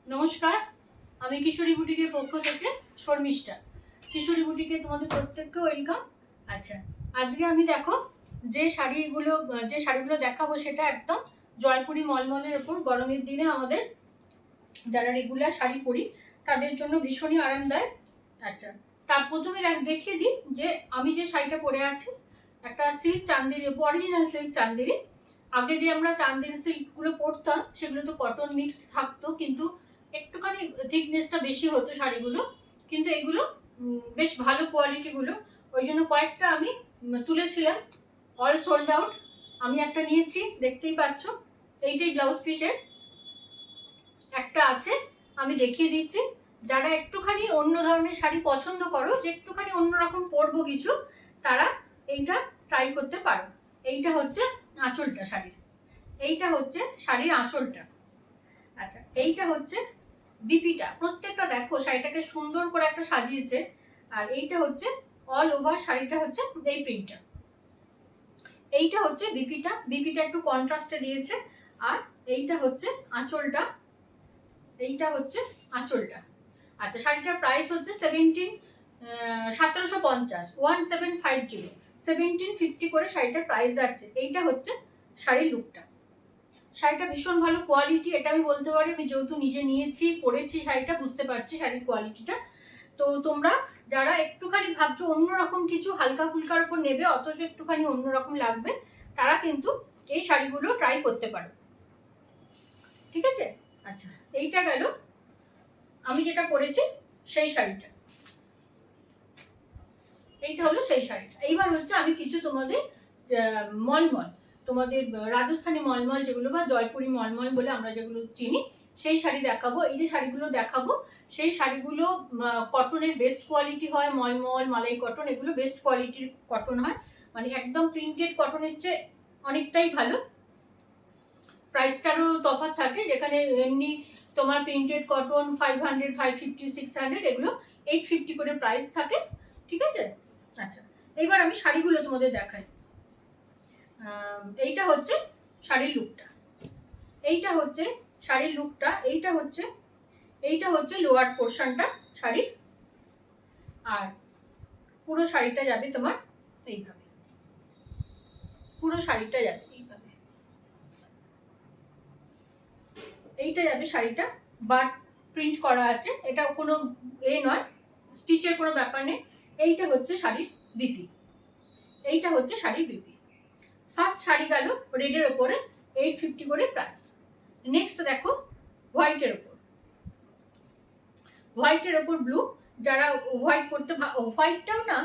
নমস্কার, আমি কিশোরী বুটিকের পক্ষ থেকে শর্মিষ্ঠা। কিশোরী বুটিকে তোমাদের প্রত্যেককে ওয়েলকাম। আচ্ছা, আজকে আমি দেখো যে শাড়িগুলো দেখাবো সেটা একদম জয়পুরি মলমলের ওপর। গরমের দিনে আমাদের যারা রেগুলার শাড়ি পরি তাদের জন্য ভীষণই আরামদায়ক। আচ্ছা, তার প্রথমে দেখিয়ে দিই যে আমি যে শাড়িটা পরে আছি একটা silk Chanderi, original silk Chanderi. আগে যে আমরা চান্দেরি সিল্কগুলো পরতাম সেগুলো তো কটন মিক্সড থাকতো, কিন্তু একটুখানি থিকনেসটা বেশি হতো শাড়িগুলো, কিন্তু এগুলো বেশ ভালো কোয়ালিটিগুলো। ওই জন্য কয়েকটা আমি তুলেছিলাম, অল সোল্ড আউট। আমি একটা নিয়েছি, দেখতেই পাচ্ছ, এইটাই ব্লাউজ পিসের একটা আছে, আমি দেখিয়ে দিচ্ছি। যারা একটুখানি অন্য ধরনের শাড়ি পছন্দ করো, যে একটুখানি অন্যরকম পরবো কিছু, তারা এইটা ট্রাই করতে পারো। এইটা হচ্ছে আঁচলটা শাড়ির, এইটা হচ্ছে শাড়ির আঁচলটা। আচ্ছা, এইটা হচ্ছে বিপিটা। প্রত্যেকটা দেখো শাড়িটাকে সুন্দর করে একটা সাজিয়েছে। আর এইটা হচ্ছে অল ওভার শাড়িটা হচ্ছে এই প্রিন্টটা। এইটা হচ্ছে বিপিটা, বিপিটা একটু কন্ট্রাস্টে দিয়েছে। আর এইটা হচ্ছে আঁচলটা, এইটা হচ্ছে আঁচলটা। আচ্ছা, শাড়িটার প্রাইস হচ্ছে 1750, 1750, 1750 করে শাড়িটার প্রাইস যাচ্ছে। এইটা হচ্ছে শাড়ির লুকটা। শাড়িটা ভীষণ ভালো কোয়ালিটি, এটা আমি বলতে পারি। আমি যেহেতু নিজে নিয়েছি, পরেছি শাড়িটা, বুঝতে পারছি শাড়ির কোয়ালিটিটা। তো তোমরা যারা একটুখানি ভাবছো অন্যরকম কিছু হালকা ফুলকার উপর নেবে, অথচ একটুখানি অন্যরকম লাগবে, তারা কিন্তু এই শাড়িগুলো ট্রাই করতে পারো। ঠিক আছে? আচ্ছা, এইটা গেল আমি যেটা পরেছি সেই শাড়িটা। এইটা হলো সেই শাড়িটা। এইবার হচ্ছে আমি কিছু তোমাদের মলমল, তোমাদের রাজস্থানী মলমল যেগুলো বা জয়পুরি মলমল বলে আমরা যেগুলো চিনি, সেই শাড়ি দেখাবো। এই যে শাড়িগুলো দেখাবো সেই শাড়িগুলো কটনের বেস্ট কোয়ালিটি হয়। মলমল, মালাই কটন, এগুলো বেস্ট কোয়ালিটির কটন হয়, মানে একদম প্রিন্টেড কটনের চেয়ে অনেকটাই ভালো। প্রাইসটারও তফাৎ থাকে, যেখানে এমনি তোমার প্রিন্টেড কটন 500, 550, 600, এগুলো 850 করে প্রাইস থাকে। ঠিক আছে? আচ্ছা, এবার আমি শাড়িগুলো তোমাদের দেখাই। এইটা হচ্ছে শাড়ির লুকটা, এইটা হচ্ছে শাড়ির লুকটা, এইটা হচ্ছে লোয়ার পোর্শনটা শাড়ির। আর পুরো শাড়িটা যাবে তোমার এইভাবে, পুরো শাড়িটা যাবে এইভাবে, এইটা যাবে শাড়িটা। বাট প্রিন্ট করা আছে, এটা কোনো নয়, স্টিচের কোনো ব্যাপার নেই। এইটা হচ্ছে শাড়ির বিপি, এইটা হচ্ছে শাড়ির বিপি। ফার্স্ট শাড়ি গেল রেডের ওপরে, 850 করে প্রাইস। নেক্সট দেখো হোয়াইটের ওপর, হোয়াইটের ওপর ব্লু। যারা হোয়াইট করতে, হোয়াইটটাও না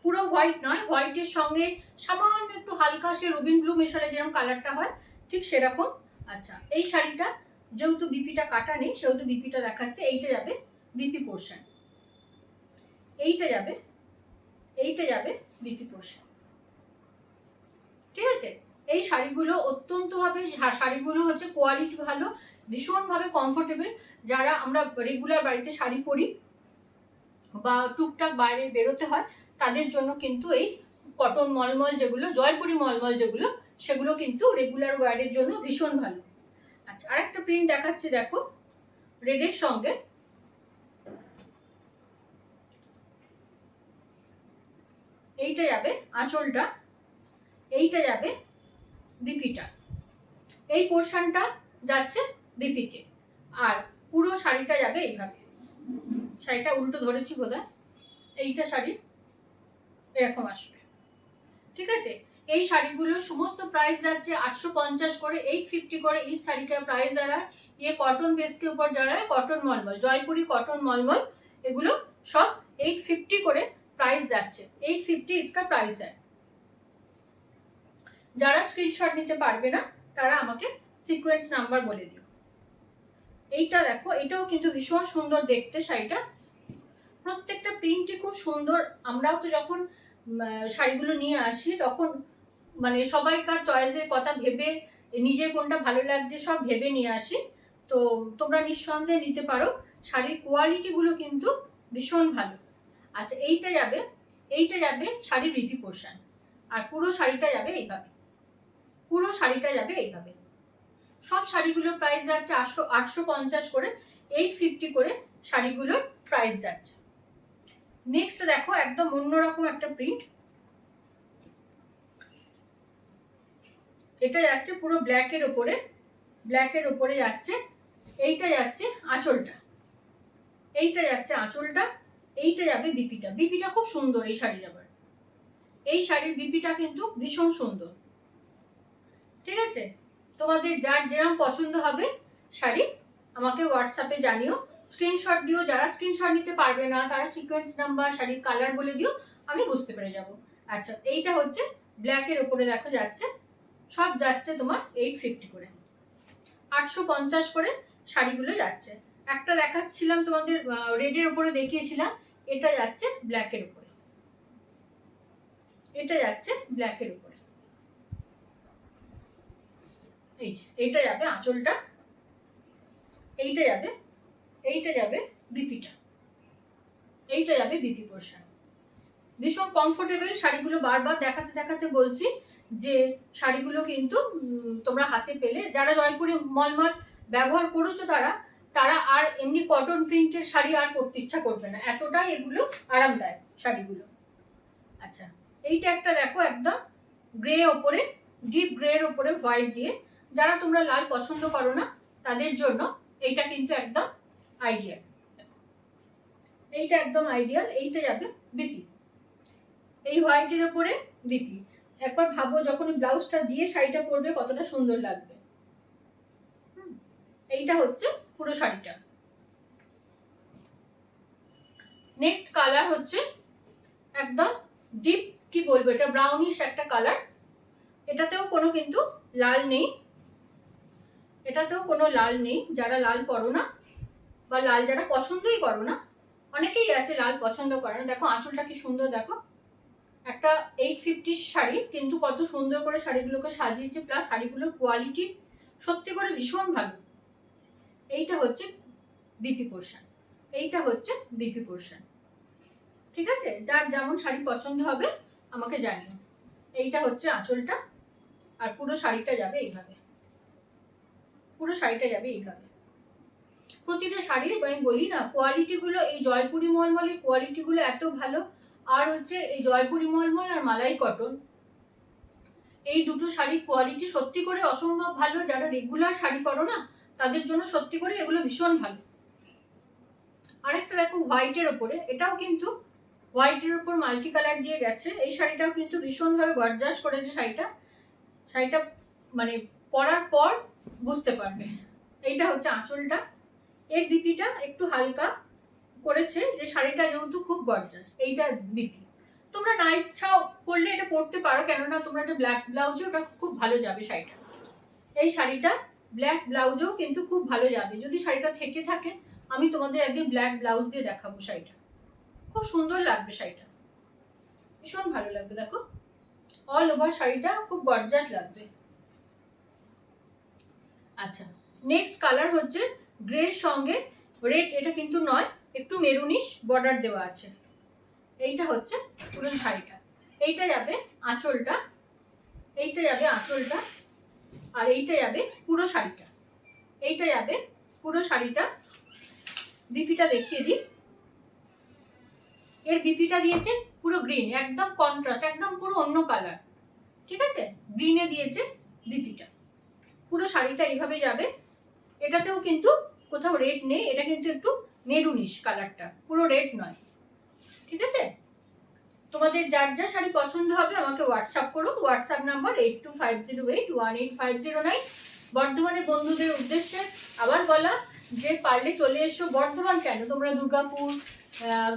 পুরো হোয়াইট নয়, হোয়াইটের সঙ্গে সামান্য একটু হালকা সে রবিন ব্লু মেশালে যেরকম কালারটা হয়, ঠিক সেরকম। আচ্ছা, এই শাড়িটা যেহেতু বিপিটা কাটা নেই সেহেতু বিপিটা দেখাচ্ছে। এইটা যাবে বিপি পোর্শন, এইটা যাবে, এইটা যাবে বিপি পোর্শন। ঠিক আছে? এই শাড়িগুলো অত্যন্তভাবে, শাড়িগুলো হচ্ছে কোয়ালিটি ভালো, ভীষণভাবে কমফোর্টেবল। যারা আমরা রেগুলার বাড়িতে শাড়ি পরি বা টুকটাক বাইরে বেরোতে হয়, তাদের জন্য কিন্তু এই কটন মলমল যেগুলো, জয়পুরি মলমল যেগুলো, সেগুলো কিন্তু রেগুলার ওয়ারের জন্য ভীষণ ভালো। আচ্ছা, আরেকটা প্রিন্ট দেখাচ্ছি দেখো রেডের সঙ্গে। এইটা যাবে আঁচলটা, এইটা যাবে বিপিটা, এই পোর্শনটা যাচ্ছে বিপিতে। আর পুরো শাড়িটা যাবে এইভাবে। শাড়িটা উল্টো ধরেছি বোধহয়, এইটা শাড়ি এরকম আসবে। ঠিক আছে? এই শাড়িগুলো সমস্ত প্রাইস যাচ্ছে 850 করে, 850 করে इस শাড়ি का प्राइस जा रहा है। ये कॉटन बेस के ऊपर जा रहा है, कॉटन मलमल, জয়পুরি কটন মলমল, এগুলো সব 850 করে প্রাইস যাচ্ছে। 850 इसका प्राइस है। যারা স্ক্রিনশট নিতে পারবে না তারা আমাকে সিকোয়েন্স নাম্বার বলে দিও। এইটা দেখো, এটাও কিন্তু ভীষণ সুন্দর দেখতে শাড়িটা, প্রত্যেকটা প্রিন্টই খুব সুন্দর। আমরাও তো যখন শাড়িগুলো নিয়ে আসি তখন মানে সবাইকার চয়েসের কথা ভেবে, নিজের কোনটা ভালো লাগছে সব ভেবে নিয়ে আসি। তো তোমরা নিঃসন্দেহে নিতে পারো, শাড়ির কোয়ালিটিগুলো কিন্তু ভীষণ ভালো। আচ্ছা, এইটা যাবে, এইটা যাবে শাড়ির বিপি পোর্শন। আর পুরো শাড়িটা যাবে এইভাবে, পুরো শাড়িটা যাবে এইভাবে, সব শাড়িগুলোর প্রাইস যাচ্ছে 850 করে, 850 করে শাড়িগুলোর প্রাইস যাচ্ছে। নেক্সট দেখো একদম অন্যরকম একটা প্রিন্ট, এটা যাচ্ছে পুরো ব্ল্যাকের ওপরে, ব্ল্যাকের ওপরে যাচ্ছে, এইটা যাচ্ছে আঁচলটা, এইটা যাচ্ছে আঁচলটা, এইটা যাবে বিপিটা। বিপিটা খুব সুন্দর এই শাড়ির, আবার এই শাড়ির বিপিটা কিন্তু ভীষণ সুন্দর। ঠিক আছে, তোমাদের যার যেরকম পছন্দ হবে শাড়ি আমাকে হোয়াটসঅ্যাপে জানিও, স্ক্রিনশট দিও। যারা স্ক্রিনশট নিতে পারবে না তারা সিকোয়েন্স নাম্বার, শাড়ির কালার বলে দিও, আমি বুঝতে পেরে যাব। আচ্ছা, এইটা হচ্ছে ব্ল্যাকের ওপরে দেখো যাচ্ছে, সব যাচ্ছে তোমার 850 করে, 850 করে শাড়িগুলো যাচ্ছে। একটা দেখাচ্ছিলাম তোমাদের রেডের উপরে দেখিয়েছিলাম, এটা যাচ্ছে ব্ল্যাকের উপরে, এটা যাচ্ছে ব্ল্যাকের উপরে। এই যে এইটা যাবে আঁচলটা, এইটা যাবে, এইটা যাবে বিপিটা, এইটা যাবে বিপি পোর্শন। ভীষণ কমফোর্টেবল শাড়িগুলো, বারবার দেখাতে দেখাতে বলছি যে শাড়িগুলো কিন্তু তোমরা হাতে পেলে যারা জয়পুরি মলমল ব্যবহার করেছো তারা তারা আর এমনি কটন প্রিন্টের শাড়ি আর পরতে ইচ্ছা করবে না, এতটাই এগুলো আরামদায়ক শাড়িগুলো। আচ্ছা, এইটা একটা দেখো একদম গ্রে ওপরে, ডিপ গ্রের ওপরে হোয়াইট দিয়ে, যারা তোমরা লাল পছন্দ করো না তাদের জন্য এইটা কিন্তু একদম আইডিয়াল। এইটা একদম আইডিয়াল, এইটা যাবে বিপি, এই হোয়াইটের ওপরে বিপি। একবার ভাবো যখন ব্লাউজটা দিয়ে শাড়িটা পরবে কতটা সুন্দর লাগবে। এইটা হচ্ছে পুরো শাড়িটা। নেক্সট কালার হচ্ছে একদম ডিপ, কি বলবো, এটা ব্রাউনিশ একটা কালার, এটাতেও কোনো কিন্তু লাল নেই, এটাতেও কোনো লাল নেই। যারা লাল পরো না বা লাল যারা পছন্দই করো না, অনেকেই আছে লাল পছন্দ করে না, দেখো আঁচলটা কি সুন্দর, দেখো একটা 850 শাড়ি কিন্তু কত সুন্দর করে শাড়িগুলোকে সাজিয়েছে, প্লাস শাড়িগুলোর কোয়ালিটি সত্যি করে ভীষণ ভালো। এইটা হচ্ছে বিপি পোর্শন, এইটা হচ্ছে বিপি পোর্শন। ঠিক আছে, যার যেমন শাড়ি পছন্দ হবে আমাকে জানিও। এইটা হচ্ছে আঁচলটা, আর পুরো শাড়িটা যাবে এইভাবে, পুরো শাড়িটা যাবে এইভাবে। প্রতিটা শাড়ির আমি বলি না কোয়ালিটিগুলো, এই জয়পুরি মলমলের কোয়ালিটিগুলো এত ভালো। আর হচ্ছে এই জয়পুরি মলমল আর মালাই কটন, এই দুটো শাড়ির কোয়ালিটি সত্যি করে অসম্ভব ভালো। যারা রেগুলার শাড়ি পরো না তাদের জন্য সত্যি করে এগুলো ভীষণ ভালো। আরেকটা দেখো হোয়াইটের ওপরে, এটাও কিন্তু হোয়াইটের ওপর মাল্টি কালার দিয়ে গেছে, এই শাড়িটাও কিন্তু ভীষণভাবে গর্জাস করেছে শাড়িটা, শাড়িটা মানে পরার পর বুঝতে পারবে। এইটা হচ্ছে আঁচলটা, এর বিপিটা একটু হালকা করেছে যে শাড়িটা যেহেতু খুব গর্জাস, এইটা বিপি। তোমরা না ইচ্ছাও করলে এটা পরতে পারো, কেননা তোমরা একটা ব্ল্যাক ব্লাউজে ওটা খুব ভালো যাবে শাড়িটা। এই শাড়িটা ব্ল্যাক ব্লাউজেও কিন্তু খুব ভালো যাবে, যদি শাড়িটা থেকে থাকে আমি তোমাদের একদিন ব্ল্যাক ব্লাউজ দিয়ে দেখাবো শাড়িটা, খুব সুন্দর লাগবে শাড়িটা, ভীষণ ভালো লাগবে। দেখো অল ওভার শাড়িটা খুব গর্জাস লাগবে। আচ্ছা, নেক্সট কালার হচ্ছে গ্রের সঙ্গে রেড, এটা কিন্তু নয়, একটু মেরুনিশ বর্ডার দেওয়া আছে। এইটা হচ্ছে পুরো শাড়িটা, এইটা যাবে আঁচলটা, এইটা যাবে আঁচলটা, আর এইটা যাবে পুরো শাড়িটা, এইটা যাবে পুরো শাড়িটা। বিপিটা দেখিয়ে দিই, এর বিপিটা দিয়েছে পুরো গ্রিন, একদম কন্ট্রাস্ট, একদম পুরো অন্য কালার। ঠিক আছে, গ্রিনে দিয়েছে বিপিটা, পুরো শাড়িটা এইভাবে যাবে। এটাতেও কিন্তু কোথাও রেড নেই, এটা কিন্তু একটু মেরুনিশ কালারটা, পুরো রেড নয়। ঠিক আছে, তোমাদের যার যা শাড়ি পছন্দ হবে আমাকে হোয়াটসঅ্যাপ করো, হোয়াটসঅ্যাপ নাম্বার 8250818509। বর্ধমানের বন্ধুদের উদ্দেশ্যে আবার বলা যে পারলে চলে এসো, বর্ধমান কেন, তোমরা দুর্গাপুর,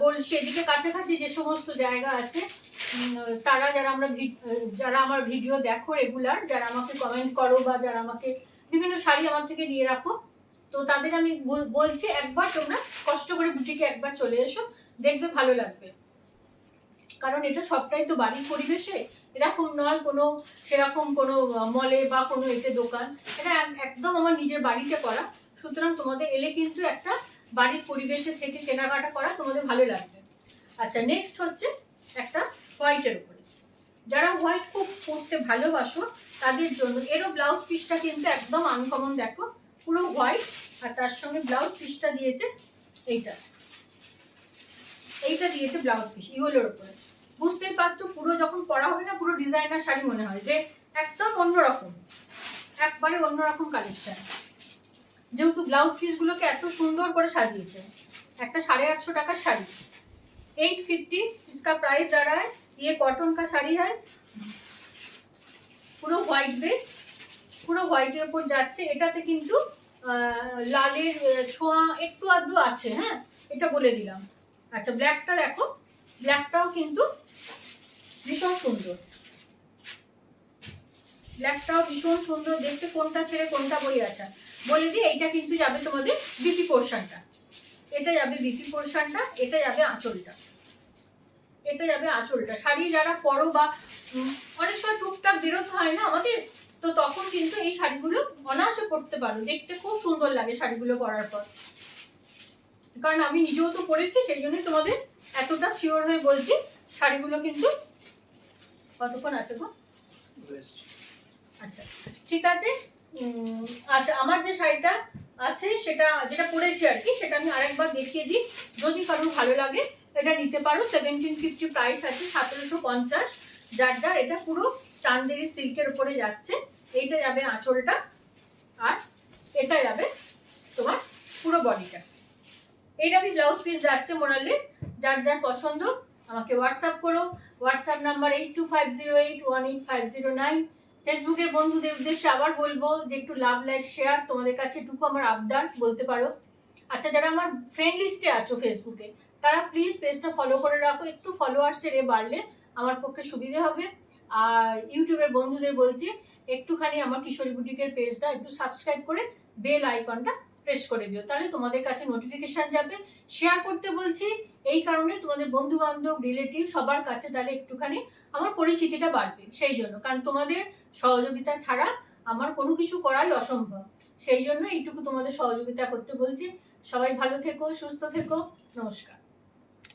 গলসি, এদিকে কাছাকাছি যে সমস্ত জায়গা আছে, তারা যারা আমার ভিডিও দেখো রেগুলার, যারা আমাকে কমেন্ট করো বা যারা আমাকে বিভিন্ন শাড়ি আমার থেকে নিয়ে রাখো, তো তাদের আমি বলছি একবার তোমরা কষ্ট করে বুটিকে একবার চলে এসো, দেখবে ভালো লাগবে। কারণ এটা সবটাই তো বাড়ির পরিবেশে, এরকম নয় কোনো সেরকম কোনো মলে বা কোনো এতে দোকান, এটা একদম আমার নিজের বাড়িতে করা। সুতরাং তোমাদের এলে কিন্তু একটা বাড়ির পরিবেশে থেকে কেনাকাটা করা তোমাদের ভালো লাগবে। আচ্ছা, নেক্সট হচ্ছে একটা হোয়াইটের উপরে, যারা হোয়াইট খুব পরতে ভালোবাসো তাদের জন্য। এরও ব্লাউজ পিসটা কিন্তু একদম আনকমন, দেখো পুরো হোয়াইট, আর তার সঙ্গে ব্লাউজ পিসটা দিয়েছে এইটা দিয়েছে ব্লাউজ পিস ইয়েলোর উপরে। বুঝতেই পারছো পুরো যখন পরা হয় না পুরো ডিজাইনার শাড়ি মনে হয়, যে একদম অন্যরকম, একবারে অন্যরকম কালেকশন। যেহেতু ব্লাউজ পিসগুলোকে এত সুন্দর করে সাজিয়েছে। একটা 850 টাকার শাড়ি, 850 इसका प्राइस आ रहा है। ये कॉटन का শাড়ি है, পুরো হোয়াইট বেস, পুরো হোয়াইটের উপর যাচ্ছে। এটাতে কিন্তু লালের ছোঁয়া একটু আধটু আছে, হ্যাঁ এটা বলে দিলাম। আচ্ছা ব্ল্যাকটা দেখো, ব্ল্যাকটাও কিন্তু ভীষণ সুন্দর, ব্ল্যাকটাও ভীষণ সুন্দর দেখতে। কোনটা ছেড়ে কোনটা বলে দিই। এইটা কিন্তু যাবে তোমাদের বিপি পোর্শনটা, এটা যাবে বিপি পোর্শনটা, এটা যাবে আঁচলটা, এটা যাবে আঁচলটা। শাড়ি যারা পরো বা অনেক সময় টুকটাক বেরোতে হয় না আমাদের, তো তখন কিন্তু এই শাড়িগুলো অনায়াসে পরতে পারো, দেখতে খুব সুন্দর লাগে শাড়িগুলো পরার পর। কারণ আমি নিজেও তো পরেছি, সেই জন্যই তোমাদের এতটা শিওর হয়ে বলছি। শাড়িগুলো কিন্তু কতক্ষণ আছে গো? আচ্ছা ঠিক আছে। আচ্ছা আমার যে শাড়িটা আছে সেটা যেটা পরেছি আর কি, সেটা আমি আরেকবার দেখিয়ে দিই, যদি কারোর ভালো লাগে এটা নিতে পারো। 1750 প্রাইস আছে, 1750 যার যার। এটা পুরো চান্দেরি সিল্কের উপরে যাচ্ছে। এইটা যাবে আঁচলটা, আর এটা যাবে তোমার পুরো বডিটা। এইরকমই ব্লাউজ পিস যাচ্ছে মোরালেস। যার যার পছন্দ আমাকে হোয়াটসঅ্যাপ করো। WhatsApp number 8250818509। ফেসবুকের বন্ধুদের উদ্দেশ্যে আবার বলবো যে একটু লাভ, লাইক, শেয়ার, তোমাদের কাছে এটুকু আমার আবদার বলতে পারো। আচ্ছা যারা আমার ফ্রেন্ড লিস্টে আছো ফেসবুকে, তারা প্লিজ পেজটা ফলো করে রাখো। একটু ফলোয়ার্সের বাড়লে আমার পক্ষে সুবিধে হবে। আর ইউটিউবের বন্ধুদের বলছি একটুখানি আমার কিশোরী বুটিকের পেজটা একটু সাবস্ক্রাইব করে বেল আইকনটা প্রেস করে দিও, তাহলে তোমাদের কাছে নোটিফিকেশান যাবে। শেয়ার করতে বলছি এই কারণে, তোমাদের বন্ধু বান্ধব রিলেটিভ সবার কাছে তাহলে একটুখানি আমার পরিচিতিটা বাড়বে, সেই জন্য। কারণ তোমাদের সহযোগিতা ছাড়া আমার কোনো কিছু করাই অসম্ভব, সেই জন্য এইটুকু তোমাদের সহযোগিতা করতে বলছি। সবাই ভালো থেকো, সুস্থ থেকো, নমস্কার।